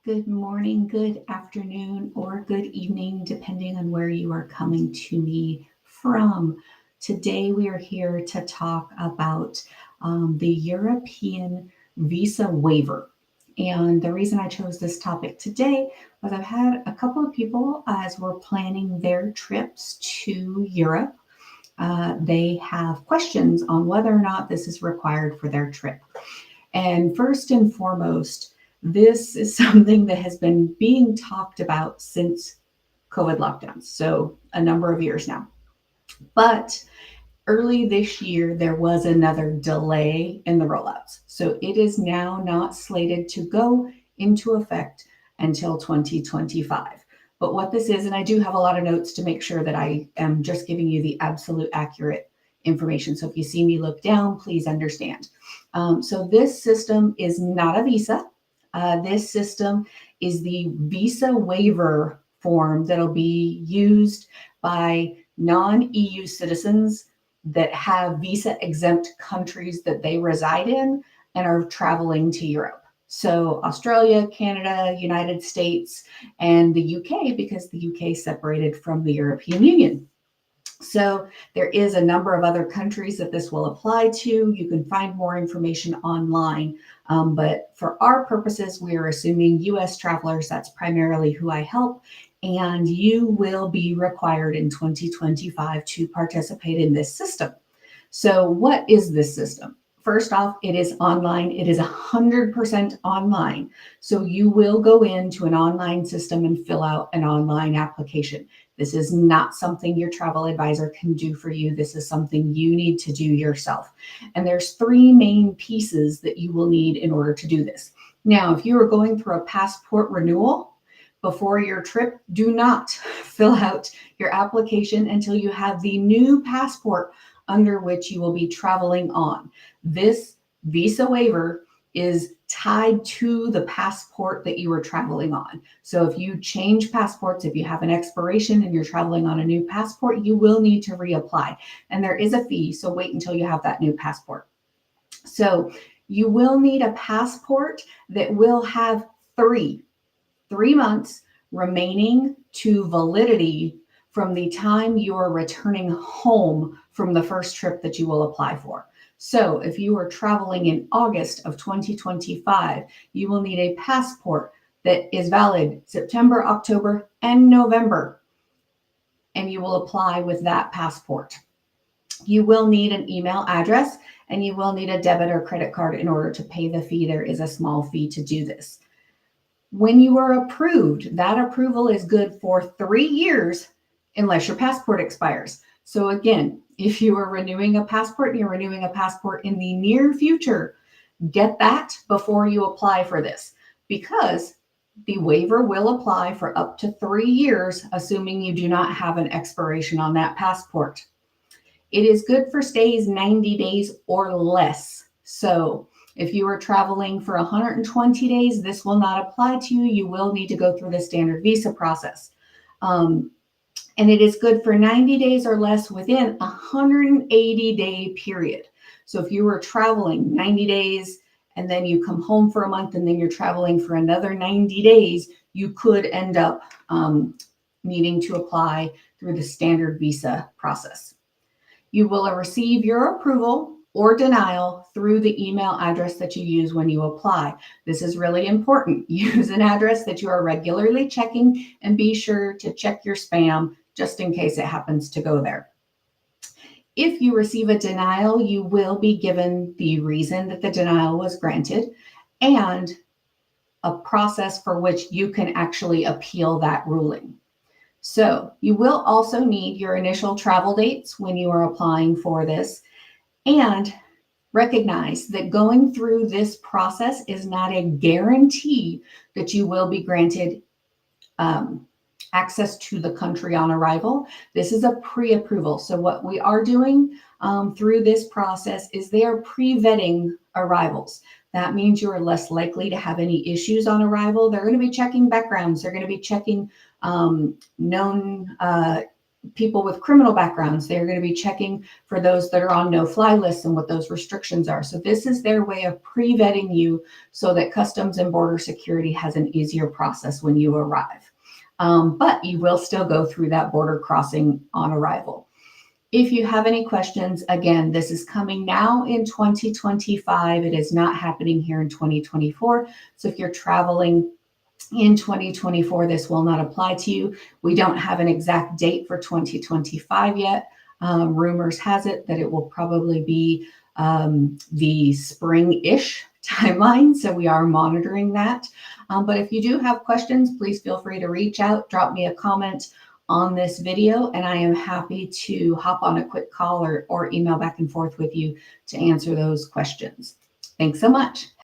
Good morning, good afternoon, or good evening, depending on where you are coming to me from. Today, we are here to talk about the European visa waiver. And the reason I chose this topic today was I've had a couple of people as we're planning their trips to Europe. They have questions on whether or not this is required for their trip. And first and foremost, this is something that has been being talked about since COVID lockdowns, so a number of years now. But early this year, there was another delay in the rollouts. So it is now not slated to go into effect until 2025. But what this is, and I do have a lot of notes to make sure that I am just giving you the absolute accurate information. So if you see me look down, please understand. So this system is not a visa. This system is the visa waiver form that'll be used by non-EU citizens that have visa exempt countries that they reside in and are traveling to Europe. So Australia, Canada, United States, and the UK, because the UK separated from the European Union. So there is a number of other countries that this will apply to. You can find more information online. But for our purposes, we are assuming US travelers. That's primarily who I help. And you will be required in 2025 to participate in this system. So what is this system? First off, it is online. It is 100% online. So you will go into an online system and fill out an online application. This is not something your travel advisor can do for you. This is something you need to do yourself. And there's three main pieces that you will need in order to do this. Now, if you are going through a passport renewal before your trip, do not fill out your application until you have the new passport under which you will be traveling on. This visa waiver is tied to the passport that you are traveling on. So if you change passports, if you have an expiration and you're traveling on a new passport, you will need to reapply. And there is a fee, so wait until you have that new passport. So you will need a passport that will have three months remaining to validity from the time you are returning home from the first trip that you will apply for. So if you are traveling in August of 2025, you will need a passport that is valid September, October, and November, and you will apply with that passport. You will need an email address, and you will need a debit or credit card in order to pay the fee. There is a small fee to do this. When you are approved, that approval is good for 3 years unless your passport expires. So again, if you are renewing a passport and you're renewing a passport in the near future, get that before you apply for this, because the waiver will apply for up to 3 years, assuming you do not have an expiration on that passport. It is good for stays 90 days or less. So if you are traveling for 120 days, this will not apply to you. You will need to go through the standard visa process. And it is good for 90 days or less within a 180-day period. So if you were traveling 90 days and then you come home for a month and then you're traveling for another 90 days, you could end up needing to apply through the standard visa process. You will receive your approval or denial through the email address that you use when you apply. This is really important. Use an address that you are regularly checking, and be sure to check your spam just in case it happens to go there. If you receive a denial, you will be given the reason that the denial was granted and a process for which you can actually appeal that ruling. So you will also need your initial travel dates when you are applying for this, and recognize that going through this process is not a guarantee that you will be granted access to the country on arrival. This is a pre-approval. So what we are doing through this process is they are pre-vetting arrivals. That means you are less likely to have any issues on arrival. They're going to be checking backgrounds. They're going to be checking known people with criminal backgrounds. They're going to be checking for those that are on no-fly lists and what those restrictions are. So this is their way of pre-vetting you so that Customs and Border Security has an easier process when you arrive. But you will still go through that border crossing on arrival. If you have any questions, again, this is coming now in 2025. It is not happening here in 2024. So if you're traveling in 2024, this will not apply to you. We don't have an exact date for 2025 yet. Rumors has it that it will probably be the spring-ish timeline. So we are monitoring that. But if you do have questions, please feel free to reach out, drop me a comment on this video, and I am happy to hop on a quick call or email back and forth with you to answer those questions. Thanks so much.